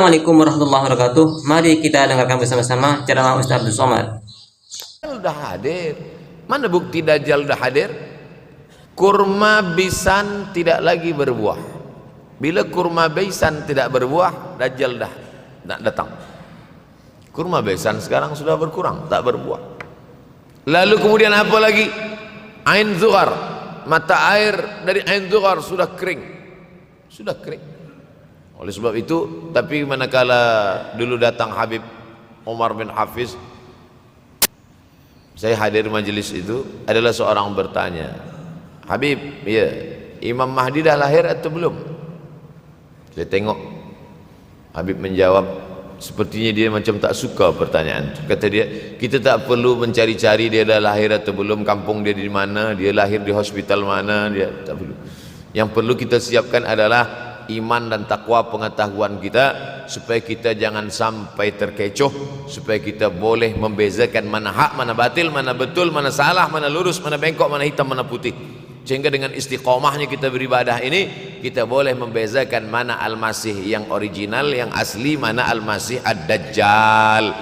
Assalamualaikum warahmatullahi wabarakatuh. Mari kita dengarkan bersama-sama ceramah Ustaz Abdul Somad. Udah hadir. Mana bukti Dajjal udah hadir? Kurma bisan tidak lagi berbuah. Bila kurma bisan tidak berbuah, Dajjal dah datang. Kurma bisan sekarang sudah berkurang, tak berbuah. Lalu kemudian apa lagi? Ain Zughar, mata air dari Ain Zughar sudah kering. Sudah kering. Oleh sebab itu, tapi manakala dulu datang Habib Umar bin Hafiz, saya hadir majelis itu, adalah seorang bertanya, Habib, ya, Imam Mahdi dah lahir atau belum? Saya tengok Habib menjawab, sepertinya dia macam tak suka pertanyaan itu. Kata dia, kita tak perlu mencari-cari dia dah lahir atau belum, kampung dia di mana, dia lahir di hospital mana, dia tak perlu. Yang perlu kita siapkan adalah iman dan takwa pengetahuan kita, supaya kita jangan sampai terkecoh, supaya kita boleh membezakan mana hak, mana batil, mana betul, mana salah, mana lurus, mana bengkok, mana hitam, mana putih. Sehingga dengan istiqomahnya kita beribadah ini, kita boleh membezakan mana Al-Masih yang original, yang asli, mana Al-Masih Ad-Dajjal.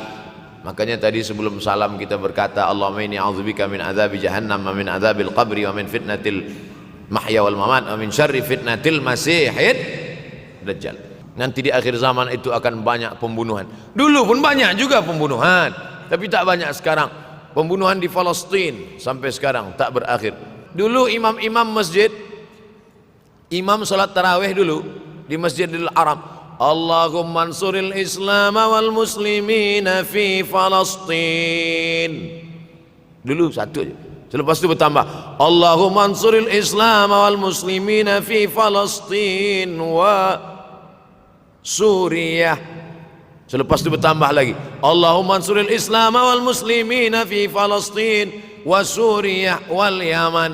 Makanya tadi sebelum salam kita berkata, Allahumma inni a'udzubika min azabi jahannam wa min azabil qabri wa min fitnatil mahya wal mamat wa min syarri fitnatil masihid Dajjal. Nanti di akhir zaman itu akan banyak pembunuhan. Dulu pun banyak juga pembunuhan, tapi tak banyak sekarang. Pembunuhan di Palestina sampai sekarang tak berakhir. Dulu imam-imam masjid, imam salat tarawih dulu di Masjidil Haram, Allahumma ansuril Islam wal muslimina fi Palestina. Dulu satu aja. Selepas itu bertambah, Allahumma ansuril Islam wal muslimina fi Palestina wa Suriah. Selepas itu bertambah lagi, Allahumma ansuril Islam wal muslimina fi Palestina wa Suriah wal Yaman.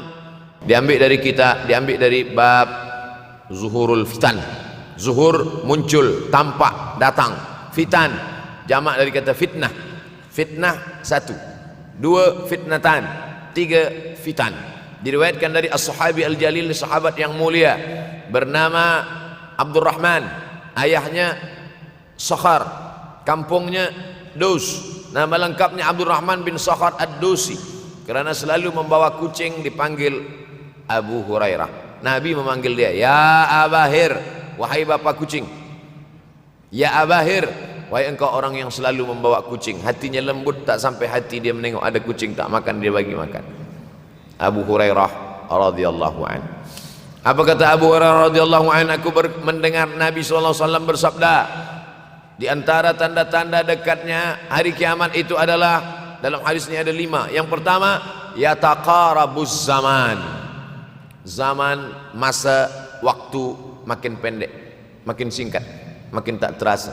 Diambil dari kita, diambil dari bab zuhurul fitan. Zuhur muncul, tampak, datang. Fitan jamak dari kata fitnah. Fitnah satu, dua fitnatan, tiga fitan. Diriwayatkan dari as-sahabi al-jalil, sahabat yang mulia bernama Abdurrahman, ayahnya Sakhar, kampungnya Dus. Nama lengkapnya Abdurrahman bin Sakhar ad-Dusi. Kerana selalu membawa kucing dipanggil Abu Hurairah. Nabi memanggil dia, ya Abahir, wahai bapa kucing. Ya Abahir, wahai engkau orang yang selalu membawa kucing. Hatinya lembut, tak sampai hati dia menengok ada kucing tak makan, dia bagi makan. Abu Hurairah radhiyallahu anhu. Apa kata Abu Hurairah radhiyallahu anhu? Aku mendengar Nabi SAW bersabda, di antara tanda-tanda dekatnya hari kiamat itu adalah, dalam hadis ini ada 5. Yang pertama, yataqarabuz zaman. Zaman, masa, waktu makin pendek, makin singkat, makin tak terasa.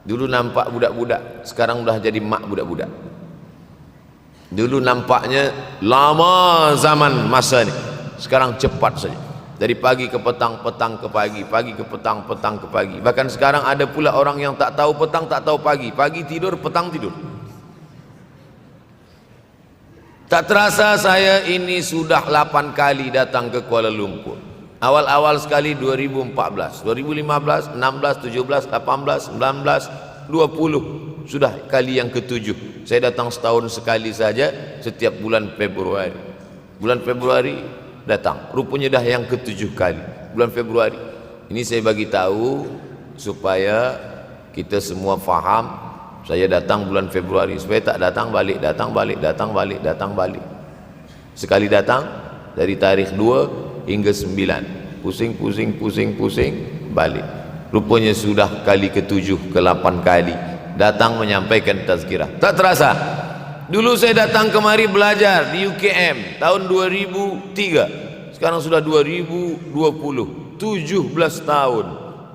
Dulu nampak budak-budak, sekarang udah jadi mak budak-budak. Dulu nampaknya lama zaman masa ini, sekarang cepat saja. Dari pagi ke petang, petang ke pagi, pagi ke petang, petang ke pagi. Bahkan sekarang ada pula orang yang tak tahu petang, tak tahu pagi. Pagi tidur, petang tidur. Tak terasa saya ini sudah 8 kali datang ke Kuala Lumpur. Awal-awal sekali 2014, 2015, 16, 17, 18, 19, 20. Sudah kali yang ke-7. Saya datang setahun sekali saja, setiap bulan Februari. Bulan Februari datang. Rupanya dah yang ke-7 kali. Bulan Februari. Ini saya bagi tahu supaya kita semua faham. Saya datang bulan Februari, supaya tak datang balik, datang balik, datang balik, datang balik. Sekali datang dari tarikh 2 hingga 9. Pusing, pusing, pusing, pusing, balik. Rupanya sudah kali ke-7, ke-8 kali datang menyampaikan tazkirah. Tak terasa. Dulu saya datang kemari belajar di UKM tahun 2003. Sekarang sudah 2020, 17 tahun.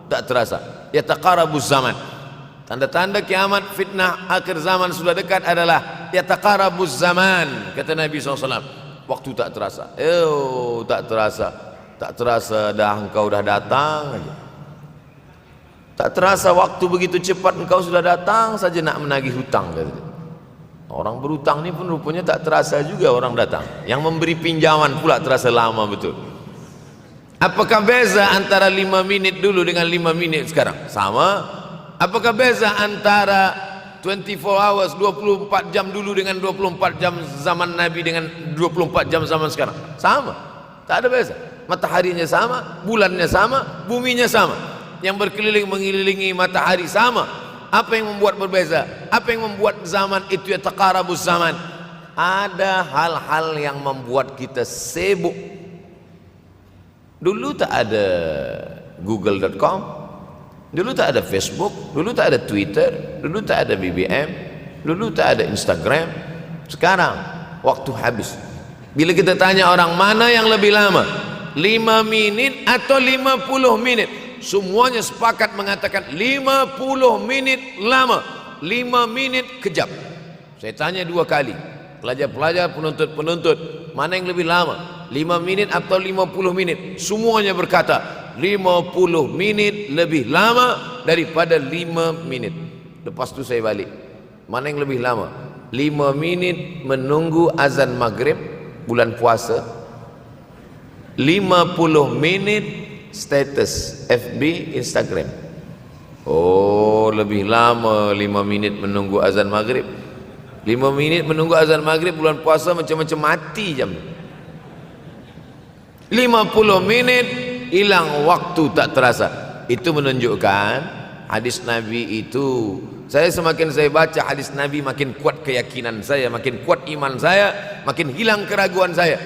Tak terasa. Yataqarabuz zaman. Tanda-tanda kiamat, fitnah akhir zaman sudah dekat adalah yataqarabuz zaman, kata Nabi SAW. Waktu tak terasa. Tak terasa. Tak terasa dah engkau dah datang aja. Tak terasa waktu begitu cepat, engkau sudah datang saja nak menagih hutang, kata. Orang berhutang ni pun rupanya tak terasa juga orang datang. Yang memberi pinjaman pula terasa lama betul. Apakah beza antara 5 minit dulu dengan 5 minit sekarang? Sama. Apakah beza antara 24 hours 24 jam dulu dengan 24 jam zaman Nabi dengan 24 jam zaman sekarang? Sama, tak ada beza. Mataharinya sama, bulannya sama, buminya sama, yang berkeliling mengelilingi matahari sama. Apa yang membuat berbeza? Apa yang membuat zaman itu ya taqarabus zaman? Ada hal-hal yang membuat kita sibuk. Dulu tak ada google.com, dulu tak ada Facebook, dulu tak ada Twitter, dulu tak ada BBM, dulu tak ada Instagram. Sekarang waktu habis. Bila kita tanya orang mana yang lebih lama, 5 minit atau 50 menit, semuanya sepakat mengatakan 50 menit lama, 5 menit kejam. Saya tanya 2 kali, pelajar-pelajar, penuntut-penuntut, mana yang lebih lama, 5 menit atau 50 menit? Semuanya berkata 50 menit lebih lama daripada 5 menit. Lepas tu saya balik, mana yang lebih lama? 5 menit menunggu azan maghrib bulan puasa, 50 menit status FB, Instagram. Oh, lebih lama 5 minit menunggu azan maghrib. 5 minit menunggu azan maghrib bulan puasa macam-macam mati jam. 50 menit hilang waktu tak terasa. Itu menunjukkan hadis Nabi itu, saya semakin saya baca hadis Nabi makin kuat keyakinan saya, makin kuat iman saya, makin hilang keraguan saya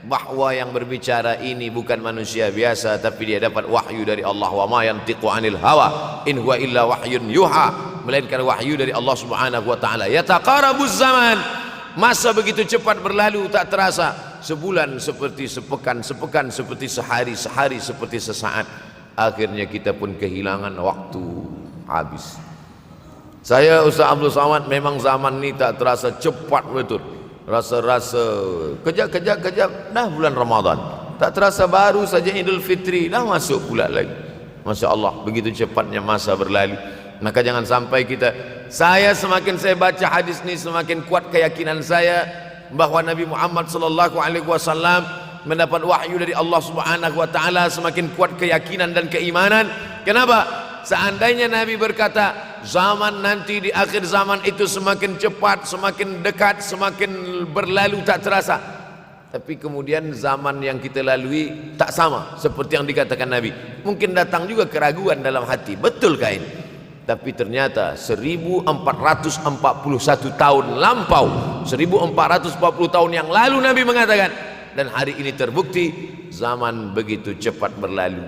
bahwa yang berbicara ini bukan manusia biasa, tapi dia dapat wahyu dari Allah. Wa ma yantiqu anil hawa in huwa illa wahyun yuha, melainkan wahyu dari Allah Subhanahu wa taala. Yataqarabuz zaman, masa begitu cepat berlalu tak terasa. Sebulan seperti sepekan, sepekan seperti sehari, sehari seperti sesaat. Akhirnya kita pun kehilangan waktu, habis. Saya Ustaz Abdul Somad, memang zaman ini tak terasa cepat betul. Rasa-rasa kejap-kejap dah bulan Ramadan, tak terasa baru saja Idul Fitri dah masuk pula lagi. Masya Allah, begitu cepatnya masa berlalu. Maka jangan sampai kita, saya semakin saya baca hadis ini semakin kuat keyakinan saya bahwa Nabi Muhammad sallallahu alaihi wasallam mendapat wahyu dari Allah Subhanahu wa taala. Semakin kuat keyakinan dan keimanan. Kenapa? Seandainya Nabi berkata zaman nanti di akhir zaman itu semakin cepat, semakin dekat, semakin berlalu tak terasa, tapi kemudian zaman yang kita lalui tak sama seperti yang dikatakan Nabi. Mungkin datang juga keraguan dalam hati, betulkah ini? Tapi ternyata 1441 tahun lampau, 1440 tahun yang lalu Nabi mengatakan, dan hari ini terbukti zaman begitu cepat berlalu.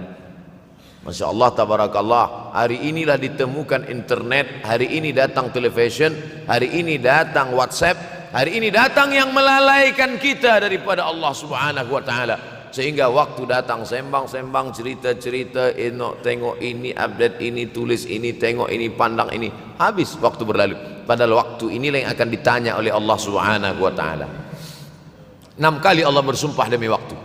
Masya Allah, tabarakallah. Hari inilah ditemukan internet, hari ini datang television, hari ini datang WhatsApp, hari ini datang yang melalaikan kita daripada Allah Subhanahu wa taala. Sehingga waktu datang sembang-sembang, cerita-cerita, tengok ini, update ini, tulis ini, tengok ini, pandang ini, habis waktu berlalu. Padahal waktu inilah yang akan ditanya oleh Allah Subhanahu wa taala. 6 kali Allah bersumpah demi waktu.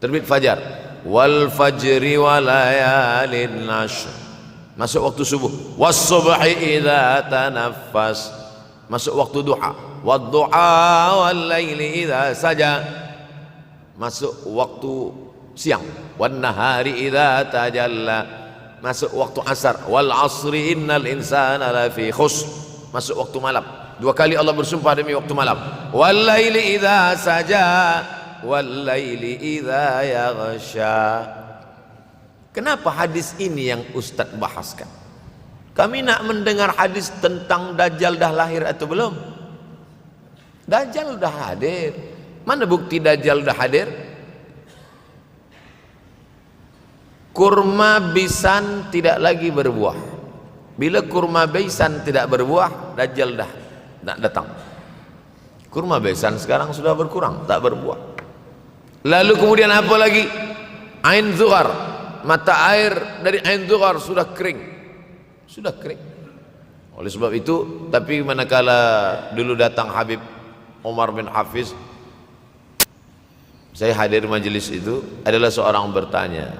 Terbit fajar, wal fajri wa layalin nashr, masuk waktu subuh. Was subhi idza tanaffas, masuk waktu duha. Wad duha wal laili idza saja, masuk waktu siang. Wan nahari idza tajalla, masuk waktu asar. Wal asri innal insana lafi khusr, masuk waktu malam. 2 kali Allah bersumpah demi waktu malam. Wal laili idza saja wal laili idza yaghsha. Kenapa hadis ini yang Ustaz bahaskan? Kami nak mendengar hadis tentang Dajjal dah lahir atau belum? Dajjal dah hadir. Mana bukti Dajjal dah hadir? Kurma bisan tidak lagi berbuah. Bila kurma bisan tidak berbuah, Dajjal dah nak datang. Kurma bisan sekarang sudah berkurang, tak berbuah. Lalu kemudian apa lagi? Ain Zughar, mata air dari Ain Zughar sudah kering, sudah kering. Oleh sebab itu, tapi manakala dulu datang Habib Umar bin Hafiz, saya hadir majelis itu, adalah seorang bertanya,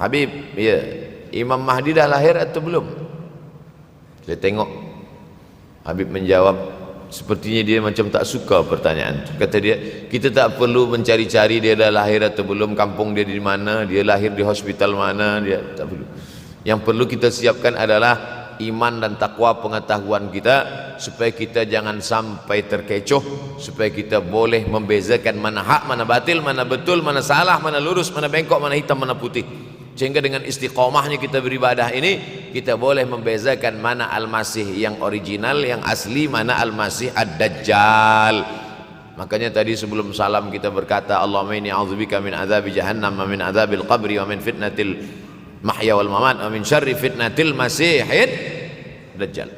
Habib, ya, Imam Mahdi dah lahir atau belum? Saya tengok Habib menjawab, sepertinya dia macam tak suka pertanyaan itu. Kata dia, kita tak perlu mencari-cari dia dah lahir atau belum, kampung dia di mana, dia lahir di hospital mana, dia tak perlu. Yang perlu kita siapkan adalah iman dan takwa pengetahuan kita, supaya kita jangan sampai terkecoh, supaya kita boleh membezakan mana hak, mana batil, mana betul, mana salah, mana lurus, mana bengkok, mana hitam, mana putih. Sehingga dengan istiqomahnya kita beribadah ini, kita boleh membezakan mana Al-Masih yang original, yang asli, mana Al-Masih Ad-Dajjal. Makanya tadi sebelum salam kita berkata, Allahumma inni a'udzubika min azabi jahannam wa min azabil qabri wa min fitnatil mahya wal mamat wa min syarri fitnatil masihid dajjal.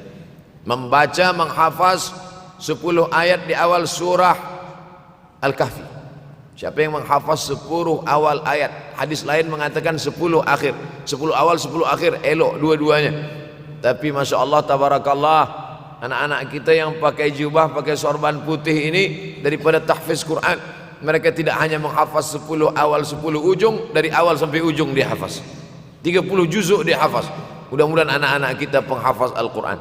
Membaca, menghafaz 10 ayat di awal surah Al-Kahfi. Siapa yang menghafaz 10 awal ayat, hadis lain mengatakan 10 akhir, 10 awal 10 akhir, elok dua-duanya. Tapi Masya Allah tabarakallah, anak-anak kita yang pakai jubah, pakai sorban putih ini, daripada tahfiz Quran, mereka tidak hanya menghafaz 10 awal 10 ujung, dari awal sampai ujung dia hafaz, 30 juzuk dia hafaz. Mudah-mudahan anak-anak kita penghafaz Al-Quran.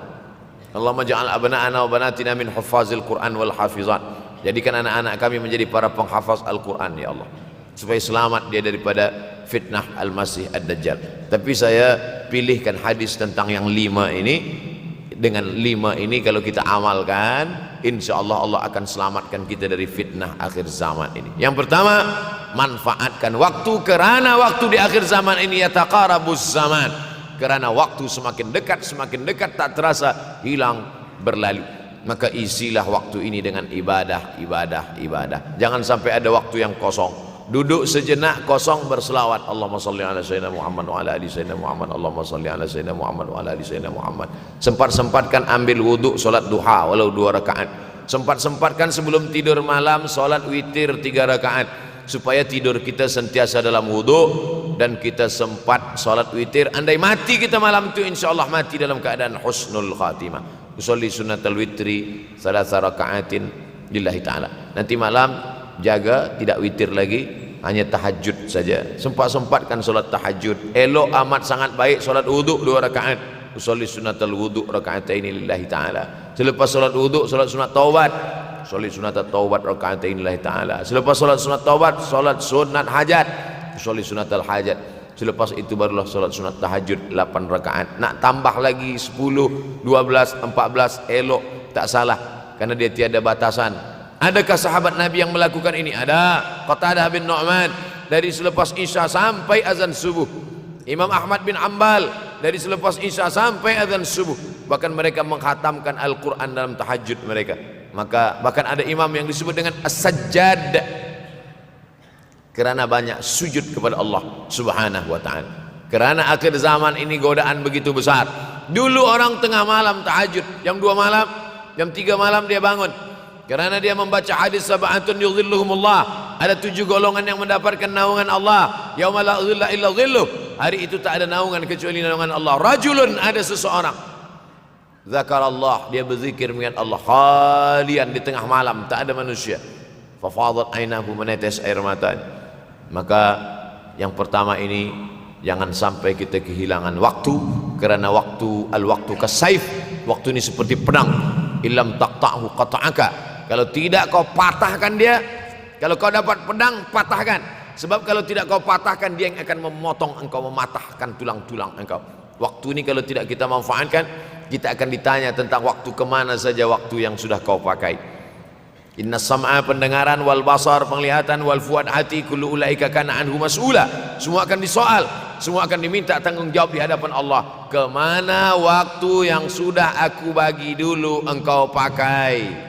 Allahumma ja'al abna'ana wa banatina min huffazil Quran wal hafizat. Jadikan anak-anak kami menjadi para penghafaz Al-Quran ya Allah, supaya selamat dia daripada fitnah Al-Masih Ad-Dajjal. Tapi saya pilihkan hadis tentang yang 5 ini. Dengan 5 ini kalau kita amalkan, insya Allah Allah akan selamatkan kita dari fitnah akhir zaman ini. Yang pertama, manfaatkan waktu, kerana waktu di akhir zaman ini yataqarabuz zaman, karena waktu semakin dekat tak terasa hilang berlalu. Maka isilah waktu ini dengan ibadah. Jangan sampai ada waktu yang kosong. Duduk sejenak kosong berselawat, Allahumma salli ala sayyidina Muhammad wa ala ali sayyidina Muhammad, Allahumma salli ala sayyidina Muhammad wa ala ali sayyidina Muhammad. Sempat-sempatkan ambil wudu, solat duha walau 2 rakaat. Sempat-sempatkan sebelum tidur malam solat witir 3 rakaat, supaya tidur kita sentiasa dalam wudu dan kita sempat salat witir. Andai mati kita malam itu, insyaallah mati dalam keadaan husnul khatimah. Usolli sunnatal witri 3 rakaatin lillahi ta'ala. Nanti malam jaga tidak witir lagi, hanya tahajud saja. Sempat-sempatkan salat tahajud. Elok amat sangat baik salat wudu 2 rakaat. Usolli sunnatal wudu rakaatain lillahi ta'ala. Selepas salat wudu salat sunat taubat. Salat sunat taubat rakaatain lillahi ta'ala. Selepas salat sunat taubat, salat sunat hajat. Salat sunat al-hajat. Selepas itu barulah salat sunat tahajud 8 rakaat. Nak tambah lagi 10, 12, 14 elok, tak salah, karena dia tiada batasan. Adakah sahabat Nabi yang melakukan ini? Ada. Qatadah bin Nu'man dari selepas Isya sampai azan subuh. Imam Ahmad bin Ambal dari selepas Isya sampai azan subuh. Bahkan mereka menghatamkan Al-Quran dalam tahajud mereka. Maka bahkan ada imam yang disebut dengan As-Sajjad, kerana banyak sujud kepada Allah Subhanahu wa ta'ala. Kerana akhir zaman ini godaan begitu besar. Dulu orang tengah malam tahajud, jam 2 malam, jam 3 malam dia bangun, kerana dia membaca hadis sab'atun yudhilluhumullah. Ada 7 golongan yang mendapatkan naungan Allah, yauma la dhilla illa dhilluh. Hari itu tak ada naungan kecuali naungan Allah. Rajulun, ada seseorang, zakarallah, dia berzikir mengingat Allah, khalian, di tengah malam tak ada manusia, fafadat ainahu, menetes air matanya. Maka yang pertama ini, jangan sampai kita kehilangan waktu, kerana waktu, al-waktu kasaif, waktu ini seperti pedang, illam taqta'hu qata'aka. Kalau tidak kau patahkan dia, kalau kau dapat pedang, patahkan. Sebab kalau tidak kau patahkan, dia yang akan memotong engkau, mematahkan tulang-tulang engkau. Waktu ini kalau tidak kita manfaatkan, kita akan ditanya tentang waktu, kemana saja waktu yang sudah kau pakai. Inna sam'a, pendengaran, wal basar, penglihatan, wal fuad, hati, kullu ulaika kana anhu mas'ula. Semua akan disoal, semua akan diminta tanggung jawab di hadapan Allah. Kemana waktu yang sudah aku bagi dulu engkau pakai?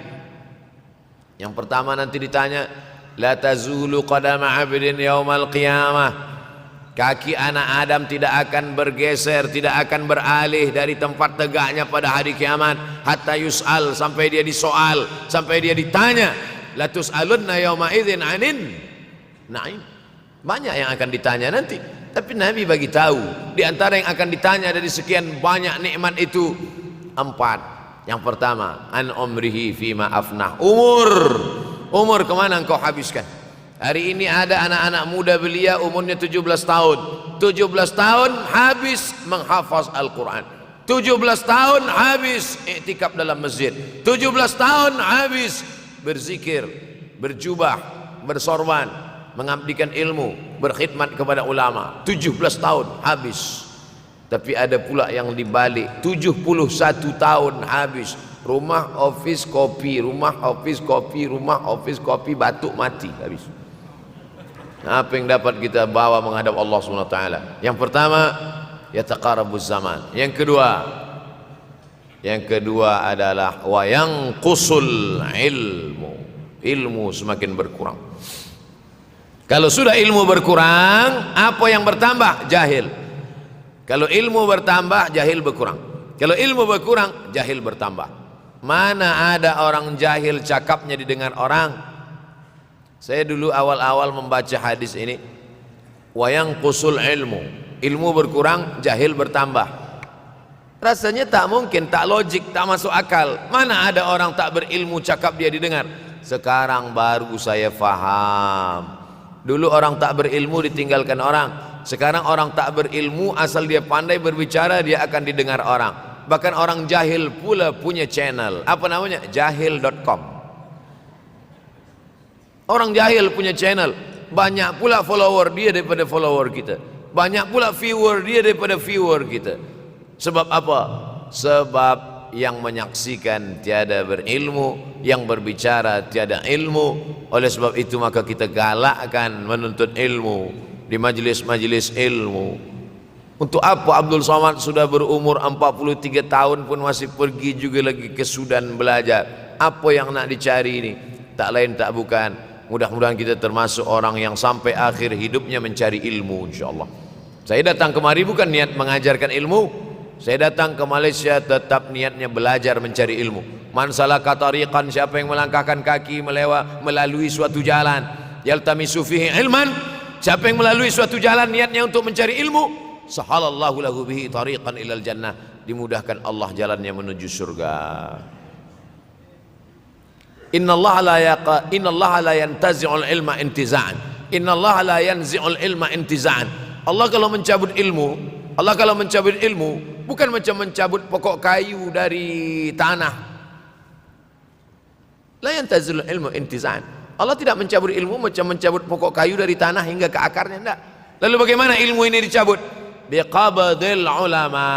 Yang pertama nanti ditanya, la tazulu qadama 'abdin yaumal qiyamah. Kaki anak Adam tidak akan bergeser, tidak akan beralih dari tempat tegaknya pada hari kiamat, hatta yus'al, sampai dia disoal, sampai dia ditanya. La tus'alunna yauma idzin 'anin na'im. Banyak yang akan ditanya nanti, tapi Nabi bagi tahu di antara yang akan ditanya dari sekian banyak nikmat itu 4. Yang pertama, an umrihi fima afnah. Umur kemana engkau habiskan? Hari ini ada anak-anak muda belia umurnya 17 tahun. 17 tahun habis menghafaz Al-Quran. 17 tahun habis iktikaf dalam masjid. 17 tahun habis berzikir, berjubah, bersorban, mengabdikan ilmu, berkhidmat kepada ulama. 17 tahun habis. Tapi ada pula yang dibalik, 71 tahun habis. Rumah, office, kopi, rumah, office, kopi, rumah, office, kopi, batuk, mati, habis. Apa yang dapat kita bawa menghadap Allah SWT? Yang pertama, yataqarabuz zaman. Yang kedua adalah wa yanqusul ilmu. Ilmu semakin berkurang. Kalau sudah ilmu berkurang, apa yang bertambah? Jahil. Kalau ilmu bertambah, jahil berkurang. Kalau ilmu berkurang, jahil bertambah. Mana ada orang jahil cakapnya didengar orang? Saya dulu awal-awal membaca hadis ini, wa yanqusul ilmu. Ilmu berkurang, jahil bertambah. Rasanya tak mungkin, tak logik, tak masuk akal. Mana ada orang tak berilmu cakap dia didengar? Sekarang baru saya faham. Dulu orang tak berilmu ditinggalkan orang. Sekarang orang tak berilmu asal dia pandai berbicara, dia akan didengar orang. Bahkan orang jahil pula punya channel. Apa namanya? Jahil.com. Orang jahil punya channel. Banyak pula follower dia daripada follower kita. Banyak pula viewer dia daripada viewer kita. Sebab apa? Sebab yang menyaksikan tiada berilmu, yang berbicara tiada ilmu. Oleh sebab itu maka kita galakkan menuntut ilmu di majlis-majlis ilmu. Untuk apa Abdul Somad sudah berumur 43 tahun pun masih pergi juga lagi ke Sudan belajar? Apa yang nak dicari ini? Tak lain tak bukan, mudah-mudahan kita termasuk orang yang sampai akhir hidupnya mencari ilmu, insyaAllah. Saya datang kemari bukan niat mengajarkan ilmu. Saya datang ke Malaysia tetap niatnya belajar mencari ilmu. Man salaka tariqan, siapa yang melangkahkan kaki melalui suatu jalan, yaltamisu fihi ilman, siapa yang melalui suatu jalan niatnya untuk mencari ilmu, sahalallahu lahu bihi tariqan ilal jannah, dimudahkan Allah jalannya menuju surga. Innallaha la yantazi'ul ilma intiza'an. Innallaha la yanzi'ul ilma intiza'an. Allah kalau mencabut ilmu, bukan macam mencabut pokok kayu dari tanah. La yantazilul ilmu intiza'an. Allah tidak mencabut ilmu macam mencabut pokok kayu dari tanah hingga ke akarnya, tidak. Lalu bagaimana ilmu ini dicabut? Biqabdil ulama.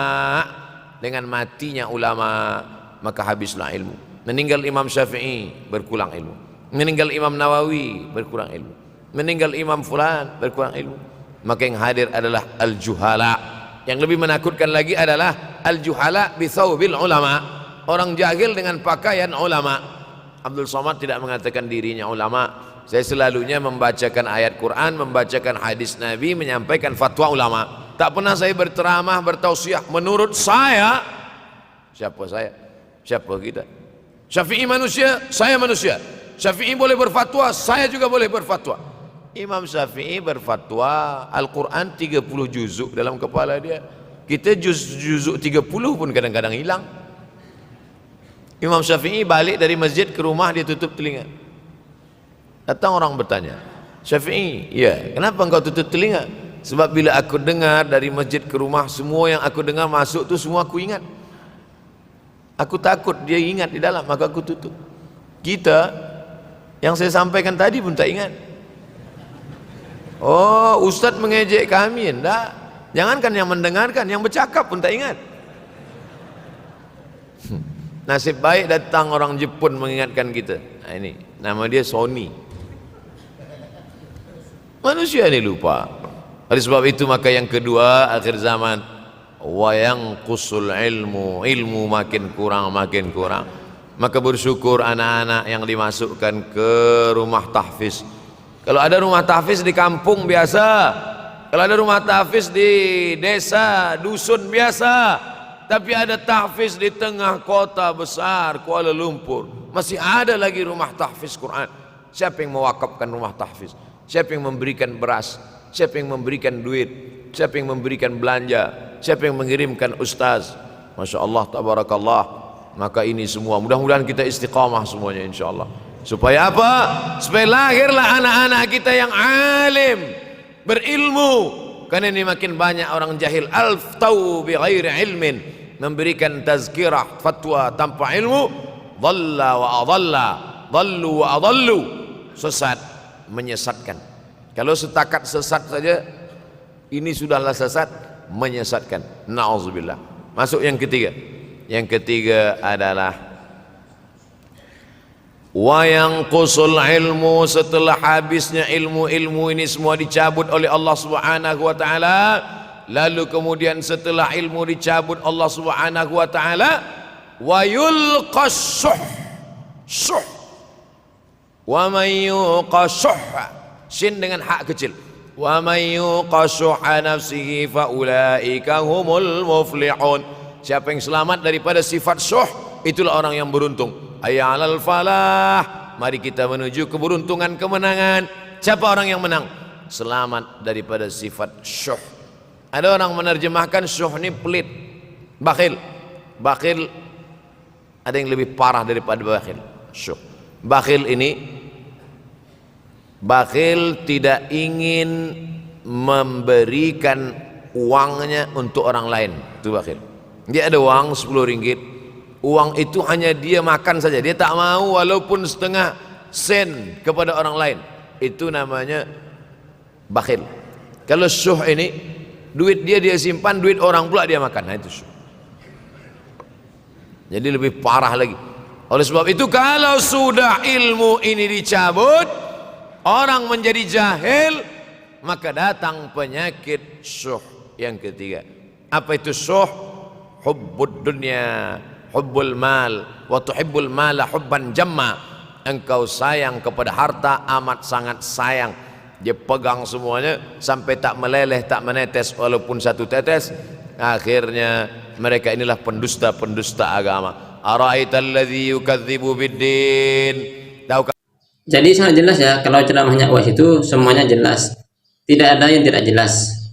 Dengan matinya ulama maka habislah ilmu. Meninggal Imam Syafi'i berkurang ilmu. Meninggal Imam Nawawi berkurang ilmu. Meninggal Imam Fulan berkurang ilmu. Maka yang hadir adalah al-juhala. Yang lebih menakutkan lagi adalah al-juhala bi thawbil ulama. Orang jahil dengan pakaian ulama. Abdul Somad tidak mengatakan dirinya ulama. Saya selalunya membacakan ayat Quran, membacakan hadis Nabi, menyampaikan fatwa ulama. Tak pernah saya berteramah, bertausiah. Menurut saya, siapa saya? Siapa kita? Syafi'i manusia, saya manusia. Syafi'i boleh berfatwa, saya juga boleh berfatwa. Imam Syafi'i berfatwa Al-Quran 30 juzuk dalam kepala dia. Kita juzuk 30 pun kadang-kadang hilang. Imam Syafi'i balik dari masjid ke rumah, dia tutup telinga. Datang orang bertanya, Syafi'i, ya, kenapa engkau tutup telinga? Sebab bila aku dengar dari masjid ke rumah, semua yang aku dengar masuk tu semua aku ingat. Aku takut dia ingat di dalam, maka aku tutup. Kita yang saya sampaikan tadi pun tak ingat. Oh, ustaz mengejek kami, enggak. Jangankan yang mendengarkan, yang bercakap pun tak ingat. Nasib baik datang orang Jepun mengingatkan kita. Nah, ini nama dia Sony. Manusia ini lupa. Oleh sebab itu maka yang kedua akhir zaman, wa yanqusul ilmu, ilmu makin kurang. Maka bersyukur anak-anak yang dimasukkan ke rumah tahfiz. Kalau ada rumah tahfiz di kampung biasa, kalau ada rumah tahfiz di desa, dusun biasa, tapi ada tahfiz di tengah kota besar Kuala Lumpur, masih ada lagi rumah tahfiz Quran. Siapa yang mewakafkan rumah tahfiz? Siapa yang memberikan beras? Siapa yang memberikan duit? Siapa yang memberikan belanja? Siapa yang mengirimkan ustaz? Masya Allah, tabarakallah. Maka ini semua mudah-mudahan kita istiqamah semuanya insyaAllah. Supaya apa? Supaya lahirlah anak-anak kita yang alim, berilmu. Karena ini makin banyak orang jahil. Alftau bi ghairi ilmin, memberikan tazkirah, fatwa tanpa ilmu. Dhalla wa adalla, dhallu wa adallu, sesat, menyesatkan. Kalau setakat sesat saja, ini sudahlah sesat. menyesatkan. Na'udzubillah. Masuk yang ketiga. Yang ketiga adalah wa yanqusul ilmu, setelah habisnya ilmu-ilmu ini semua dicabut oleh Allah Subhanahu wa taala, lalu kemudian setelah ilmu dicabut Allah Subhanahu wa taala, wa yulqas syuh, wa may yuqashuh, sin dengan hak kecil, wa may yuqashuh nafsihi fa ulaika humul muflihun. Siapa yang selamat daripada sifat syuh, itulah orang yang beruntung. Hayya 'alal falah, mari kita menuju keberuntungan, kemenangan. Siapa orang yang menang? Selamat daripada sifat syuh. Ada orang menerjemahkan syuh ini pelit, bakhil. Bakhil ada yang lebih parah daripada bakhil. Syuh. Bakhil ini, bakhil tidak ingin memberikan uangnya untuk orang lain. Itu bakhil. Dia ada uang 10 ringgit, uang itu hanya dia makan saja, dia tak mau walaupun setengah sen kepada orang lain. Itu namanya bakhil. Kalau syuh ini, duit dia simpan, duit orang pula dia makan. Nah, itu syuh. Jadi lebih parah lagi. Oleh sebab itu, kalau sudah ilmu ini dicabut, orang menjadi jahil, maka datang penyakit syuh yang ketiga. Apa itu syuh? Hubbud dunya, hubbul mal, wa tuhibbul mala hubban jamma. Engkau sayang kepada harta, amat sangat sayang. Dia pegang semuanya sampai tak meleleh, tak menetes walaupun satu tetes. Akhirnya mereka inilah pendusta-pendusta agama. Ara'aital ladzi yukadzibu biddin. Jadi sangat jelas ya, kalau ceramahnya UAS itu semuanya jelas, tidak ada yang tidak jelas.